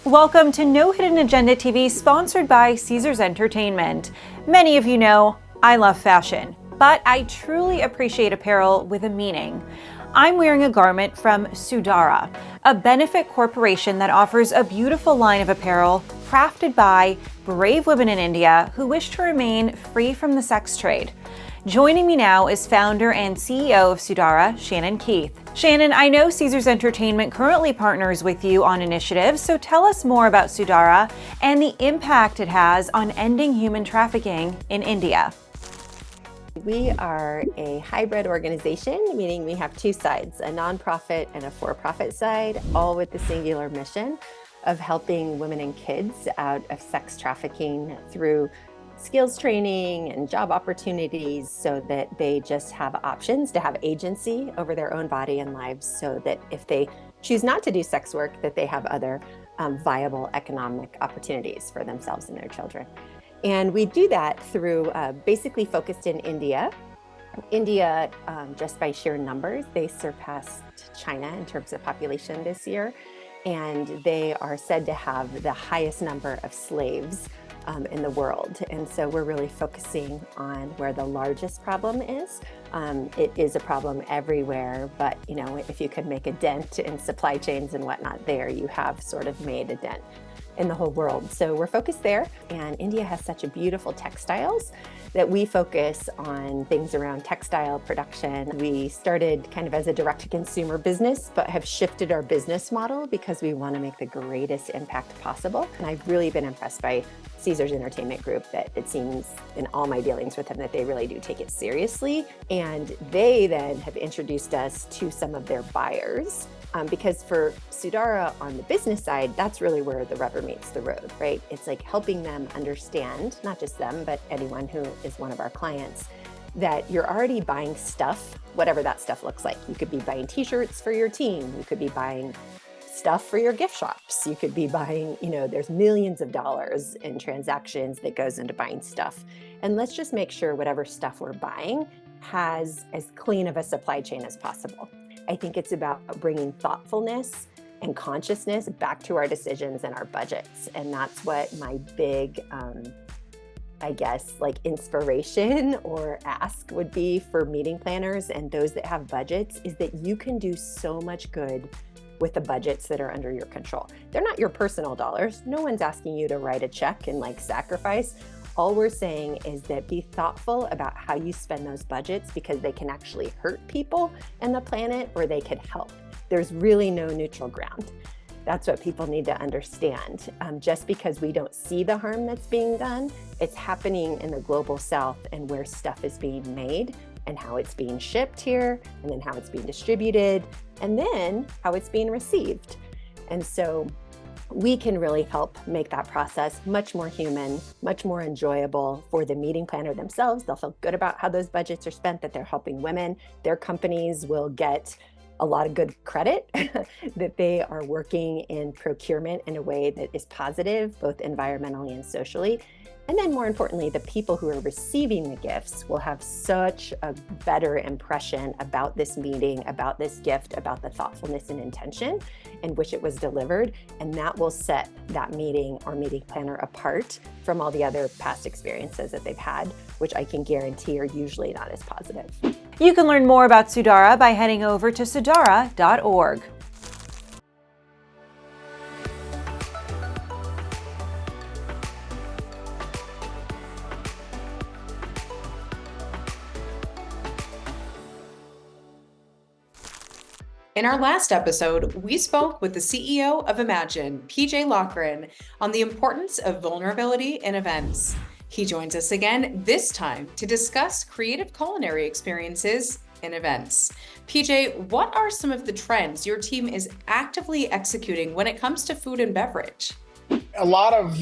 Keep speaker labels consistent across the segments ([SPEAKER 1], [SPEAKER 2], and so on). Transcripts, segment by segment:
[SPEAKER 1] Welcome to No Hidden Agenda TV, sponsored by Caesars Entertainment. Many of you know I love fashion, but I truly appreciate apparel with a meaning. I'm wearing a garment from Sudara, a benefit corporation that offers a beautiful line of apparel crafted by brave women in India who wish to remain free from the sex trade. Joining me now is founder and CEO of Sudara, Shannon Keith. Shannon, I know Caesars Entertainment currently partners with you on initiatives, so tell us more about Sudara and the impact it has on ending human trafficking in India.
[SPEAKER 2] We are a hybrid organization, meaning we have two sides, a nonprofit and a for-profit side, all with the singular mission of helping women and kids out of sex trafficking through skills training and job opportunities so that they just have options to have agency over their own body and lives, so that if they choose not to do sex work, that they have other viable economic opportunities for themselves and their children. And we do that through basically focused in India. India, just by sheer numbers, they surpassed China in terms of population this year. And they are said to have the highest number of slaves in the world. And so we're really focusing on where the largest problem is. It is a problem everywhere, but if you could make a dent in supply chains and whatnot there, you have sort of made a dent in the whole world. So we're focused there, and India has such a beautiful textiles that we focus on things around textile production. We started kind of as a direct-to-consumer business, but have shifted our business model because we want to make the greatest impact possible. And I've really been impressed by Caesars Entertainment Group, that it seems in all my dealings with them that they really do take it seriously. And they then have introduced us to some of their buyers. Because for Sudara on the business side, that's really where the rubber meets the road, right? It's like helping them understand, not just them, but anyone who is one of our clients, that you're already buying stuff, whatever that stuff looks like. You could be buying t-shirts for your team. You could be buying stuff for your gift shops. You could be buying, there's millions of dollars in transactions that goes into buying stuff. And let's just make sure whatever stuff we're buying has as clean of a supply chain as possible. I think it's about bringing thoughtfulness and consciousness back to our decisions and our budgets. And that's what my big, inspiration or ask would be for meeting planners and those that have budgets, is that you can do so much good with the budgets that are under your control. They're not your personal dollars. No one's asking you to write a check and sacrifice. All we're saying is that be thoughtful about how you spend those budgets, because they can actually hurt people and the planet, or they could help. There's really no neutral ground. That's what people need to understand. Just because we don't see the harm that's being done, it's happening in the global south and where stuff is being made and how it's being shipped here, and then how it's being distributed, and then how it's being received. And so we can really help make that process much more human, much more enjoyable for the meeting planner themselves. They'll feel good about how those budgets are spent, that they're helping women. Their companies will get a lot of good credit that they are working in procurement in a way that is positive, both environmentally and socially. And then more importantly, the people who are receiving the gifts will have such a better impression about this meeting, about this gift, about the thoughtfulness and intention in which it was delivered. And that will set that meeting or meeting planner apart from all the other past experiences that they've had, which I can guarantee are usually not as positive.
[SPEAKER 1] You can learn more about Sudara by heading over to sudara.org.
[SPEAKER 3] In our last episode, we spoke with the CEO of Emjyn, Loughran, on the importance of vulnerability in events. He joins us again this time to discuss creative culinary experiences in events. PJ, what are some of the trends your team is actively executing when it comes to food and beverage?
[SPEAKER 4] A lot of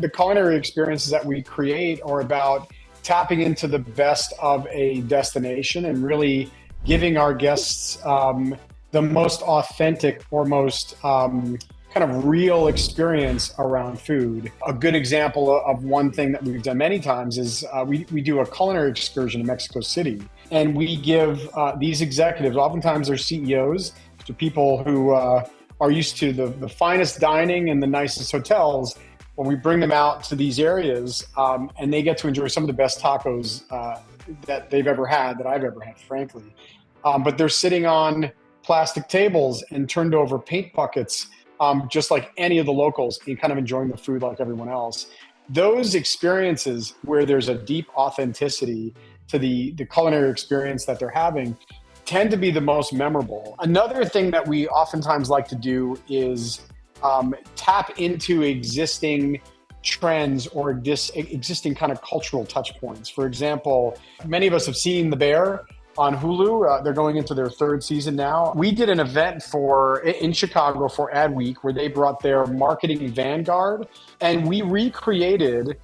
[SPEAKER 4] the culinary experiences that we create are about tapping into the best of a destination and really giving our guests the most authentic or most kind of real experience around food. A good example of one thing that we've done many times is we do a culinary excursion in Mexico City, and we give these executives, oftentimes they're CEOs, to people who are used to the finest dining and the nicest hotels, when we bring them out to these areas, and they get to enjoy some of the best tacos that they've ever had, that I've ever had, frankly. But they're sitting on plastic tables and turned over paint buckets, just like any of the locals, and kind of enjoying the food like everyone else. Those experiences where there's a deep authenticity to the culinary experience that they're having tend to be the most memorable. Another thing that we oftentimes like to do is tap into existing trends or existing kind of cultural touch points. For example, many of us have seen The Bear on Hulu. They're going into their third season now. We did an event in Chicago for Adweek where they brought their marketing vanguard, and we recreated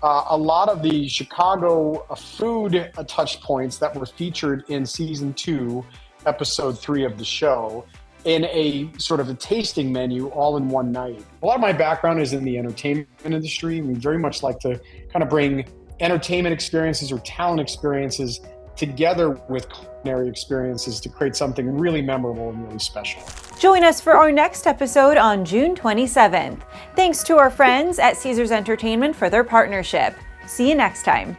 [SPEAKER 4] a lot of the Chicago food touch points that were featured in season 2, episode 3 of the show, in a sort of a tasting menu all in one night. A lot of my background is in the entertainment industry. We very much like to kind of bring entertainment experiences or talent experiences together with culinary experiences to create something really memorable and really special.
[SPEAKER 1] Join us for our next episode on June 27th. Thanks to our friends at Caesars Entertainment for their partnership. See you next time.